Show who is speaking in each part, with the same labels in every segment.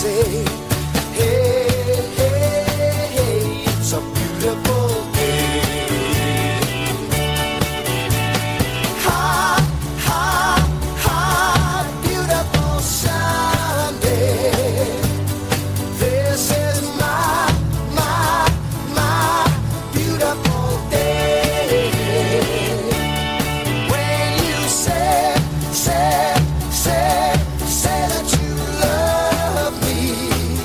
Speaker 1: say, hey, hey, hey, it's a beautiful day. Hot, hot, hot, beautiful Sunday. This is my beautiful day. When you say that you love me,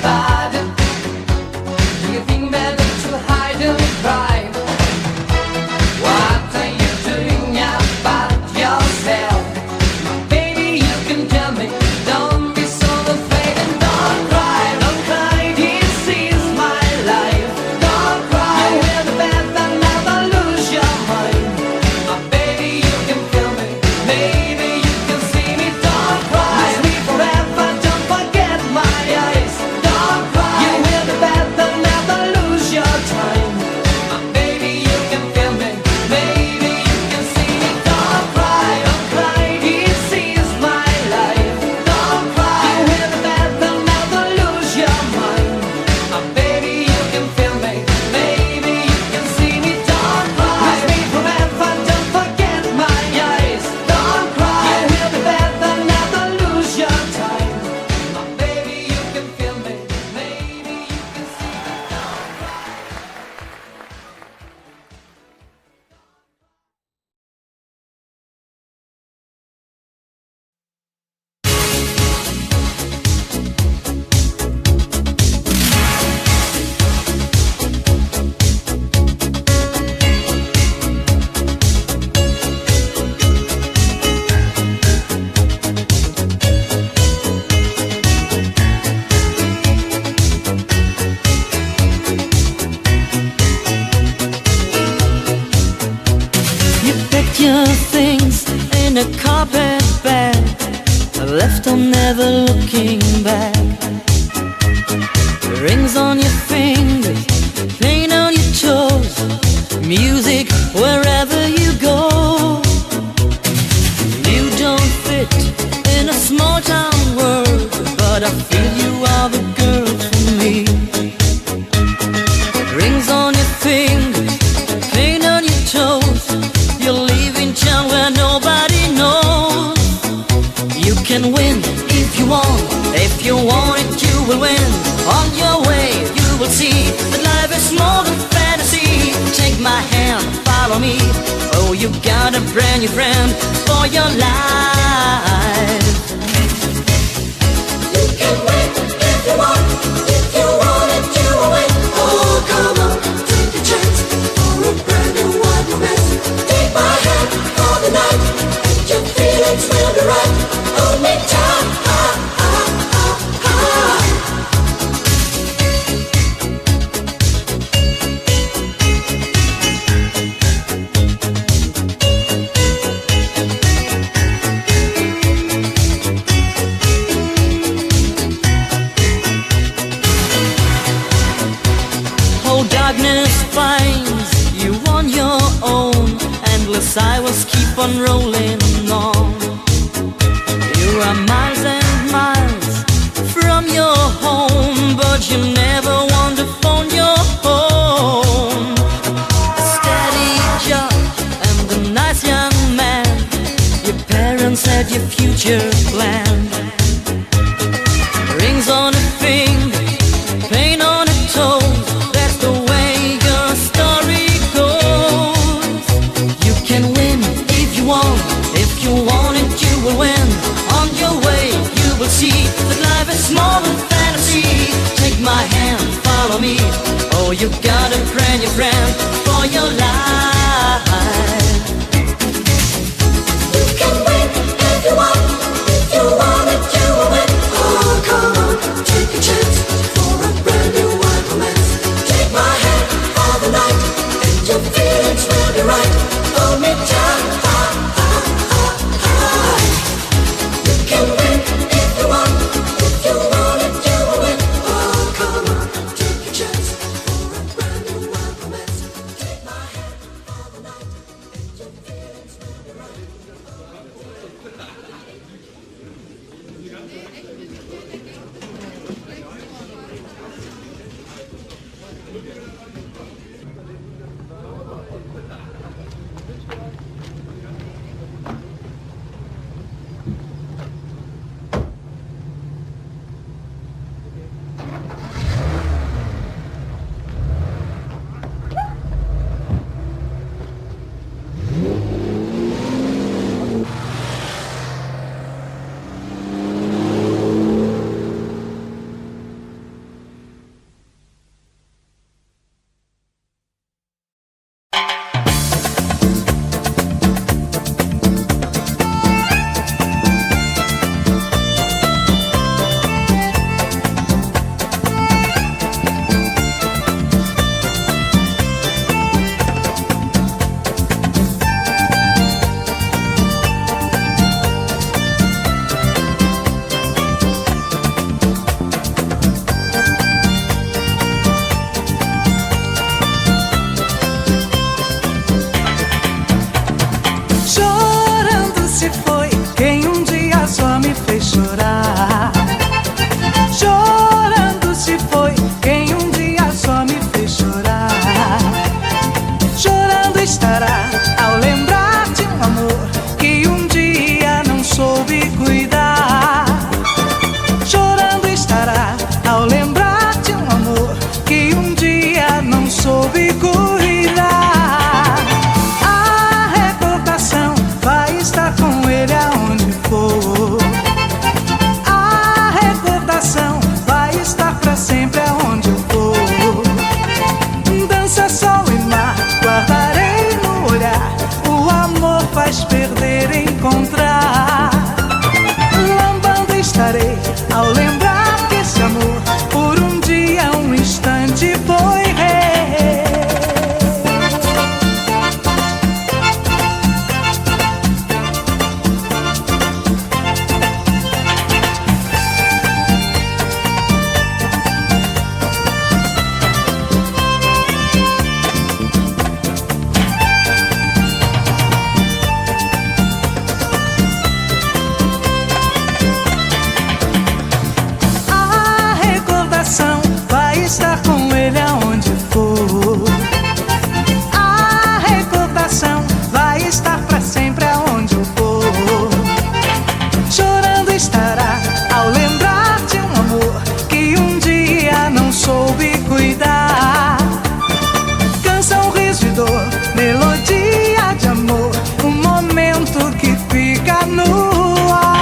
Speaker 2: bad? Do you think better to hide and cry? What are you doing about yourself? Baby, you can tell me. Don't be so afraid and don't cry. Don't cry, this is my life. Don't cry. You hear the bad and never lose your mind. Baby, you can feel me. Maybe you can see me. Don't cry. Miss me forever. Don't forget my eyes. Don't cry. You hear the bad and never lose your time. Baby, you can feel me. Maybe you can see me. Don't cry. Don't cry. This is my life. Don't cry. You hear the bad and never lose your mind. Baby, you can feel me. Maybe you can see me. Don't cry. Miss me forever. Don't forget my eyes. Don't cry. You hear the bad and never lose your time. Baby, you can feel me. Maybe you can see me.
Speaker 3: You packed your things in a carpet bag, left on never looking back. Rings on your fingers, paint on your toes, music wherever you go. You don't fit in a small town world, but I feel you are the girl for me. Rings on your fingers, paint on your toes, you're leaving town where nobody knows. You can win if you want it you will win. On your way you will see that life is more than fantasy. Take my hand, follow me. Oh, you got a brand new friend for your life.
Speaker 1: You can win if you want it, you will win. Oh, come on, take a chance for a brand new wild romance. Take my hand for the night, and your feelings will be right. Hold me tight,
Speaker 3: Oh, darkness finds you on your own. Endless highways keep on rolling on. You are miles and miles from your home, but you never want to phone your home. A steady job and a nice young man, your parents had your future planned. Rings on a finger, paint on a toe, that's the way your story goes. You can win if you want it you will win. On your way you will see that life is more than fantasy. Take my hand, follow me. Oh, you got a brand new friend for your life.
Speaker 1: you can win if you want it, you will win. Oh, come on, take a chance for a brand new wild romance. Take my hand for the night, and your feelings will be right. Hold me tight, You can win if you want it, you will win. Oh, come on, take a chance for a brand new wild romance. Take my hand for
Speaker 4: ao lembrar de um amor que um dia não soube cuidar. A recordação vai estar com ele aonde for. A recordação vai estar pra sempre aonde eu for. Dança, sol e mar, guardarei no olhar. O amor faz perder e encontrar. Lambando estarei ao lembrar que esse amor por um dia, um instante foi rei. A recordação vai estar com ele aonde for. A recordação vai estar pra sempre aonde eu for. Chorando estará ao lembrar de um amor que um dia não soube cuidar. Canção, riso e dor, melodia de amor, um momento que fica no ar.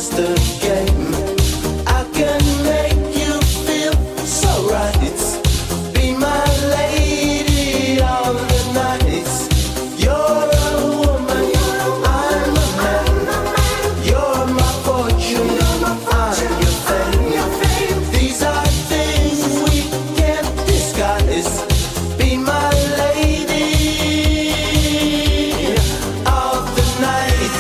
Speaker 5: just a game. I can make you feel so right. Be my lady of the night. You're a woman, I'm a man. You're my fortune, I'm your fame. These are things we can't disguise. Be my lady of the night.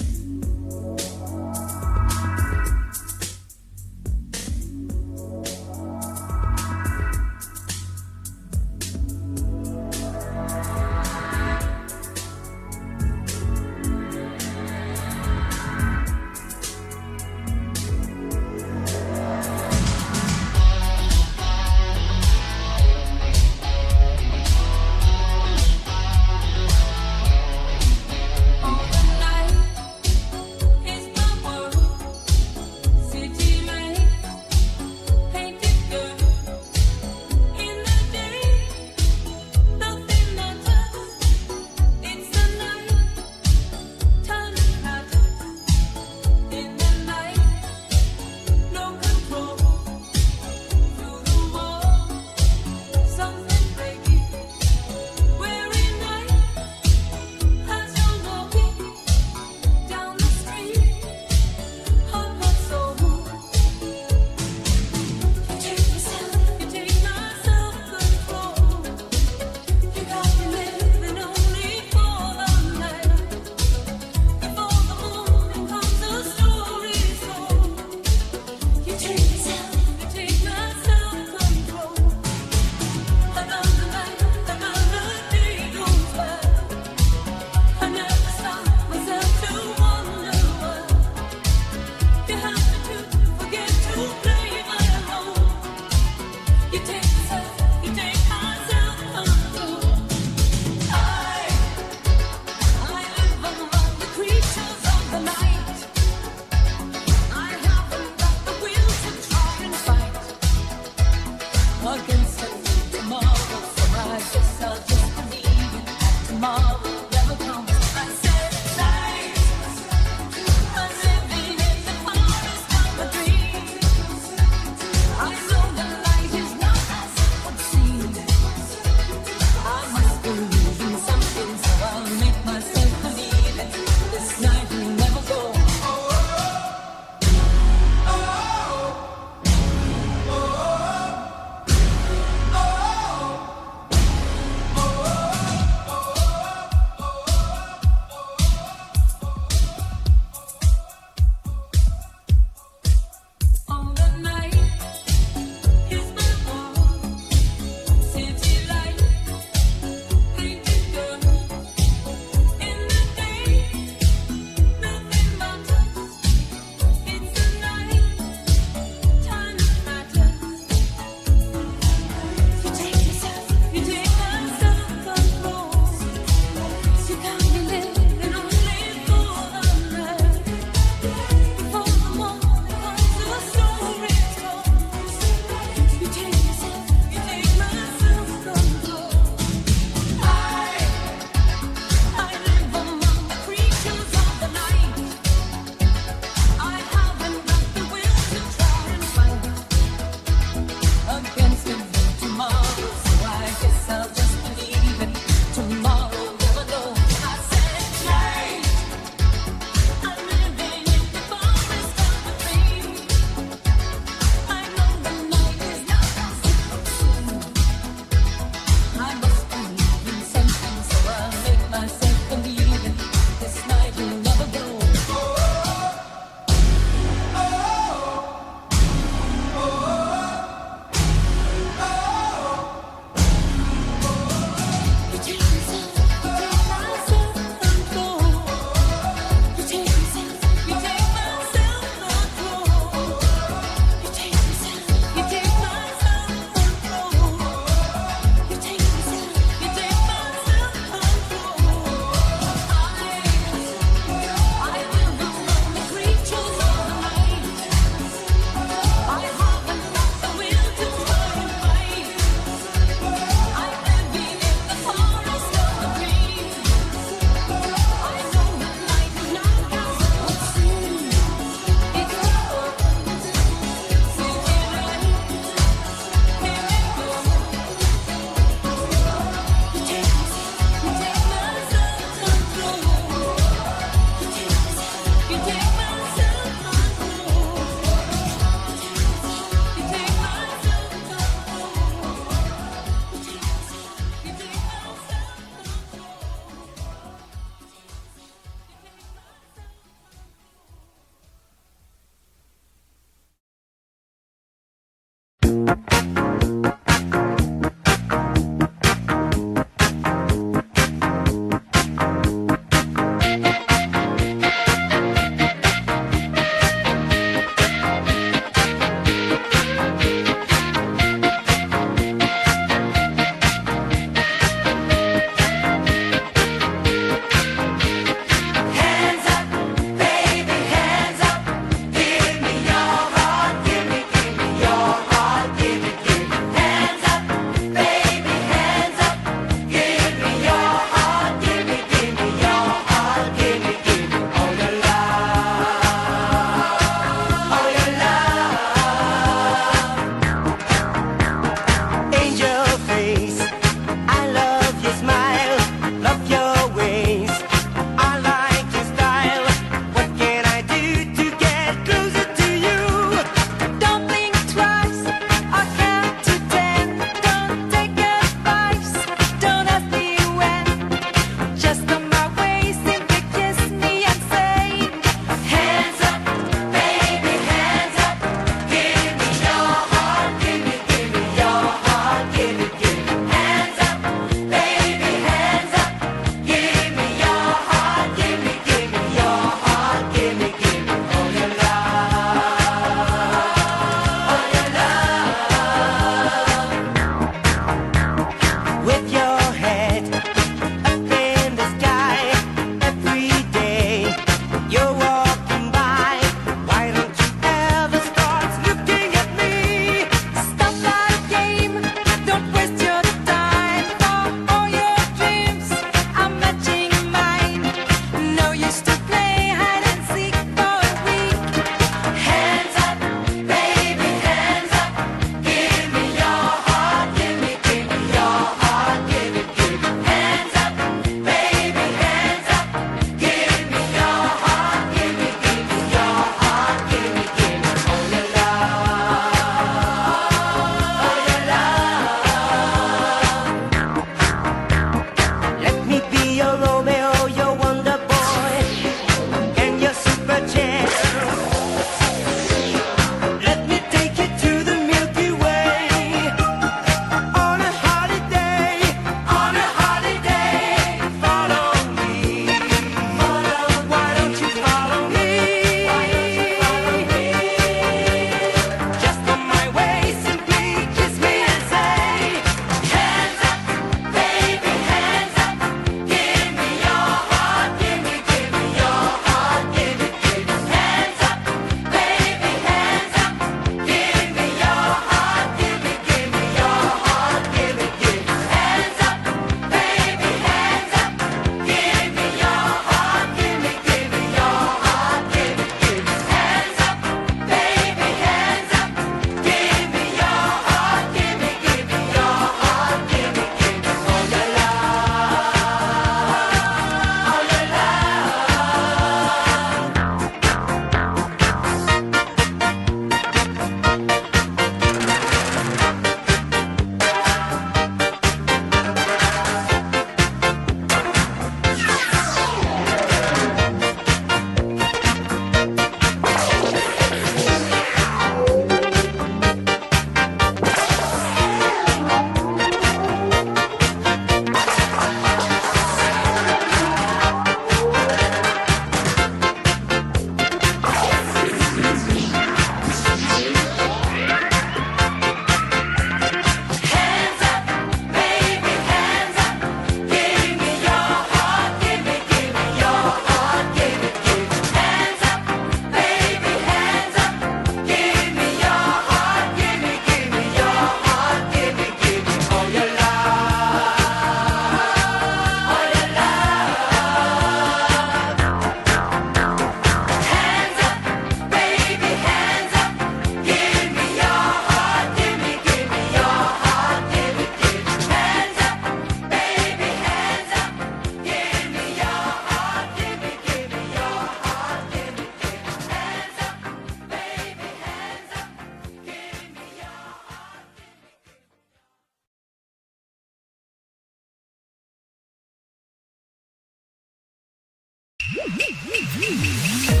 Speaker 6: 「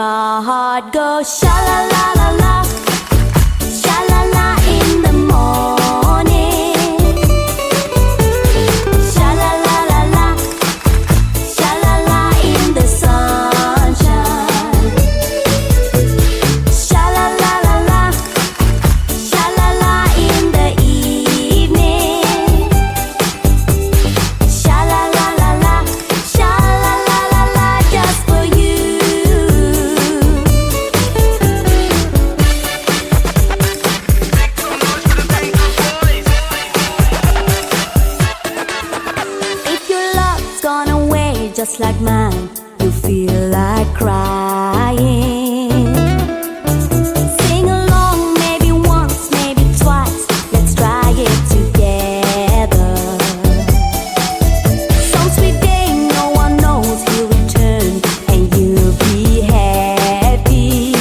Speaker 6: My heart goes sha la la la la, sha la la in the morning, sha la la la la, sha la la in the sunshine, sha la la la la, sha la la in the evening, sha la la la la, sha la la la la, just for you. If your love's gone away just like mine, you feel like crying. Sing along, maybe once, maybe twice. Let's try it together. Some sweet day, no one knows he'll return, and you'll be happy.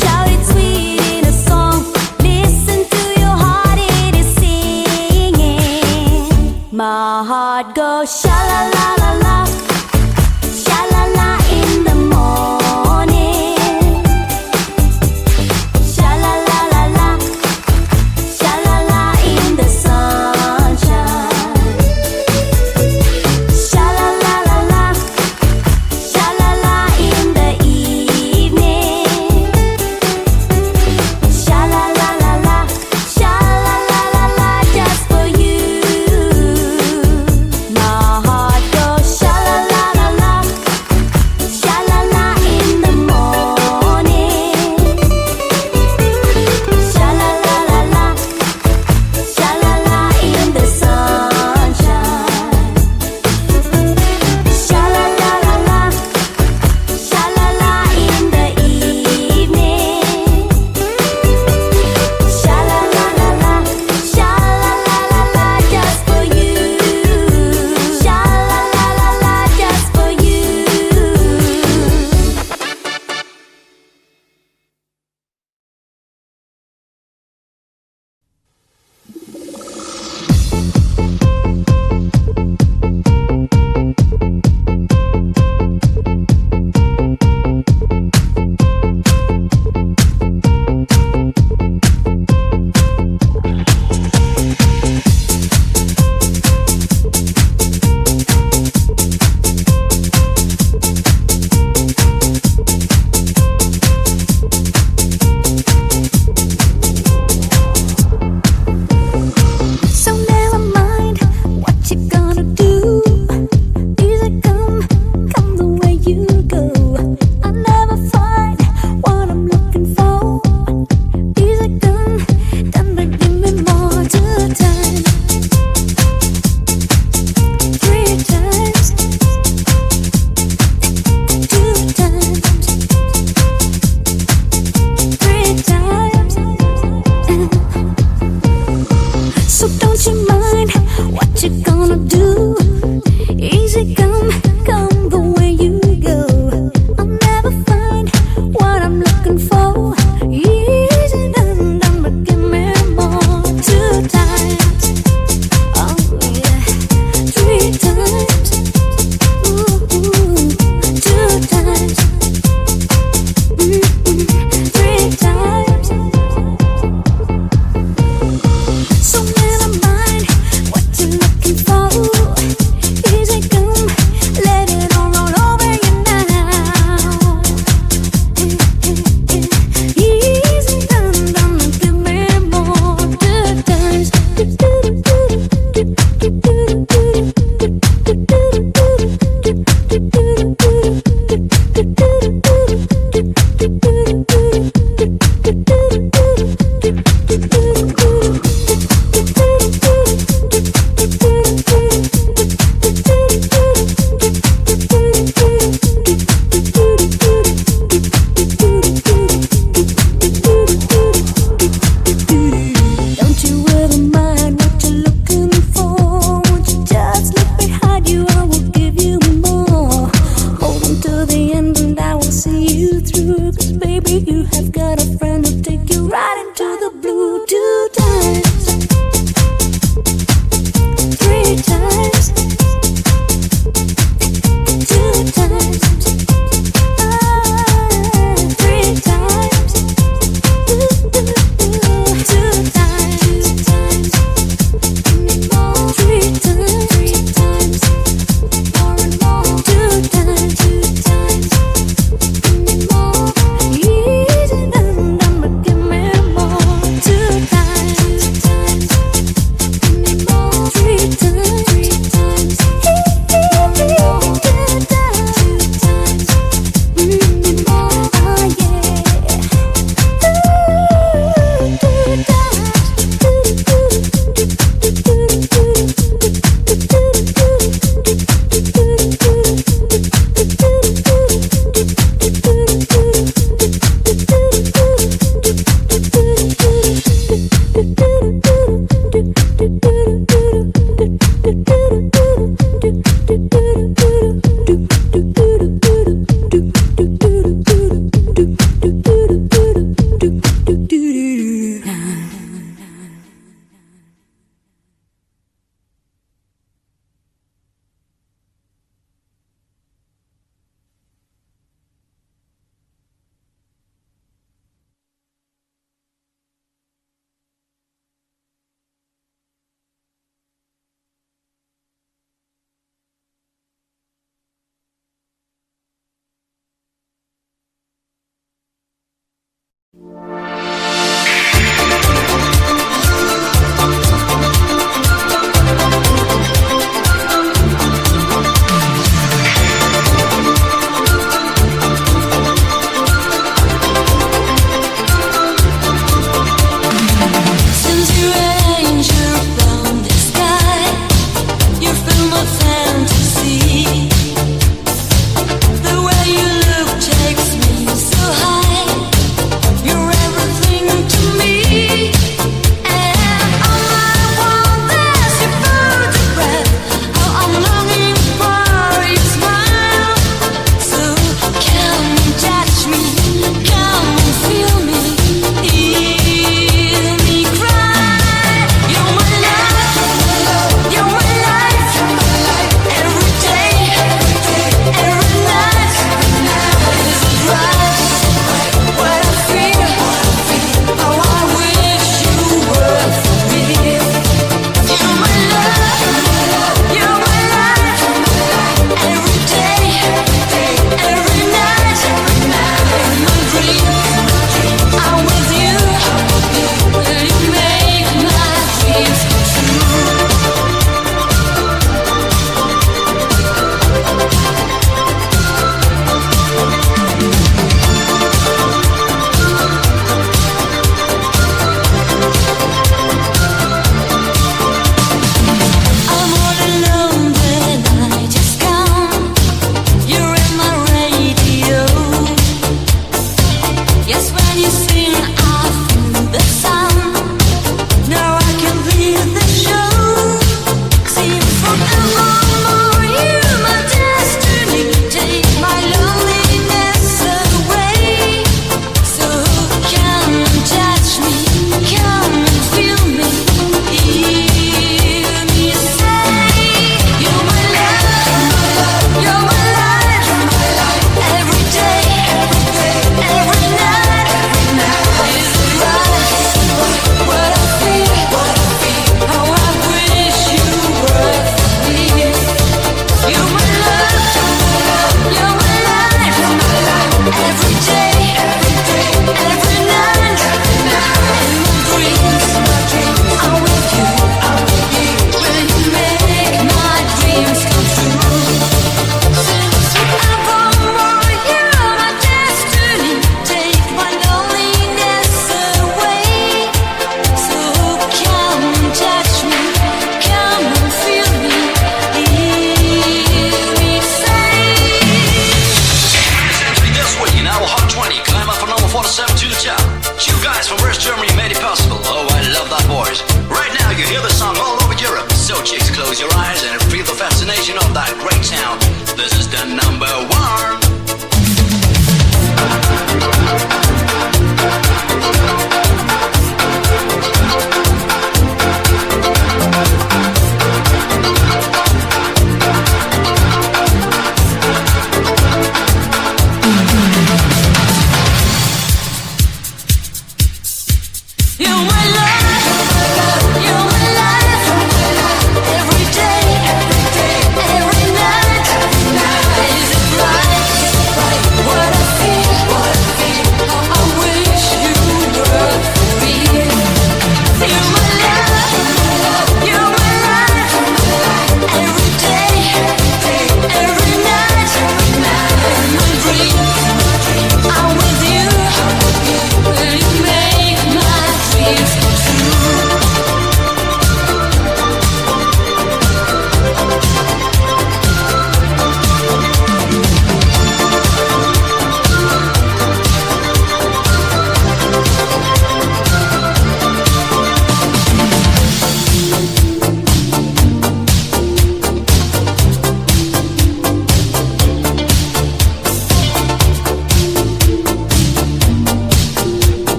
Speaker 6: Shout it sweet in a song. Listen to your heart, it is singing. My heart goes sha la la la la, sha la la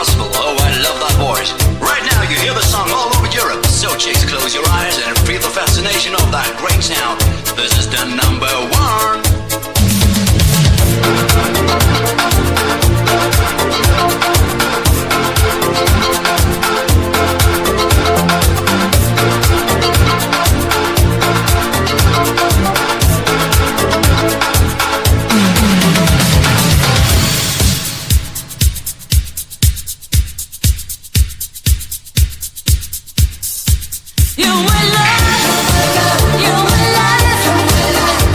Speaker 7: gospel. Oh, I love that voice. Right now you hear the song all over Europe. So chicks, close your eyes and feel the fascination of that great sound. This is the number one.
Speaker 3: You will love, you will love, you will love.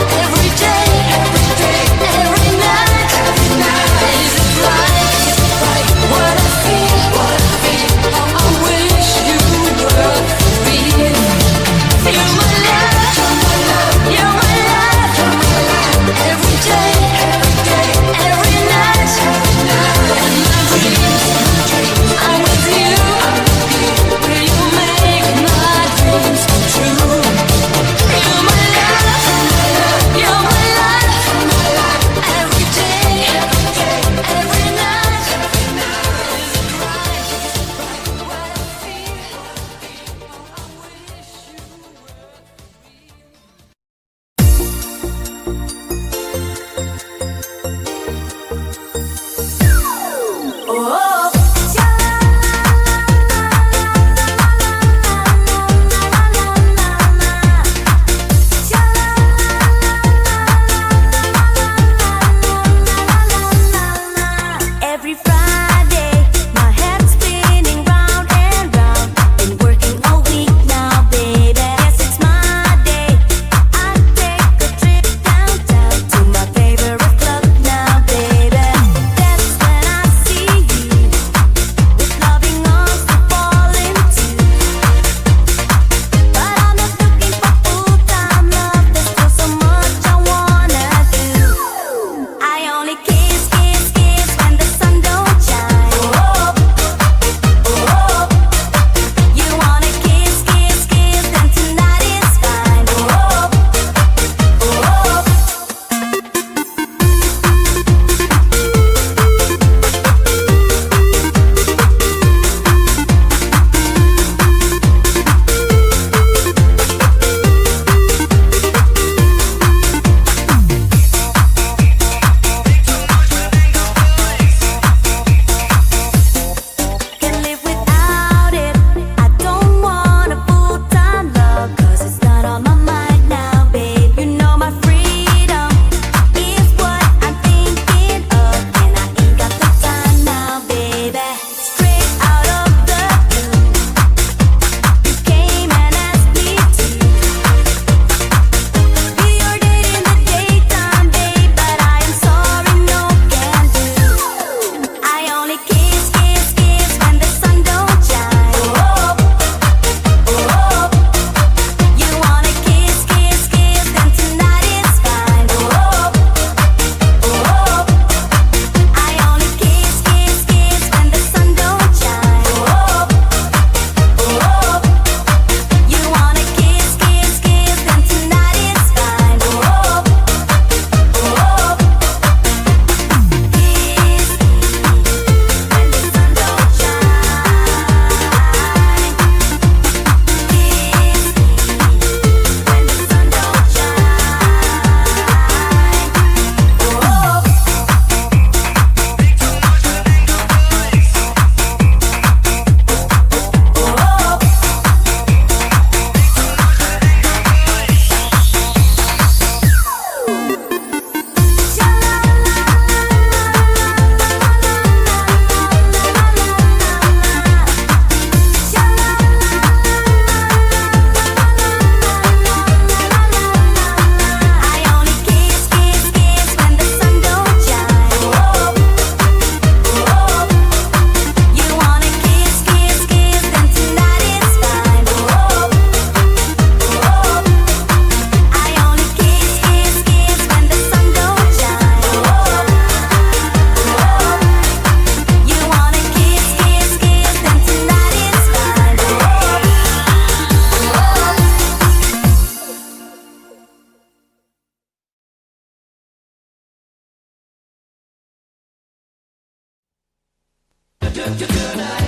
Speaker 5: such a good idea.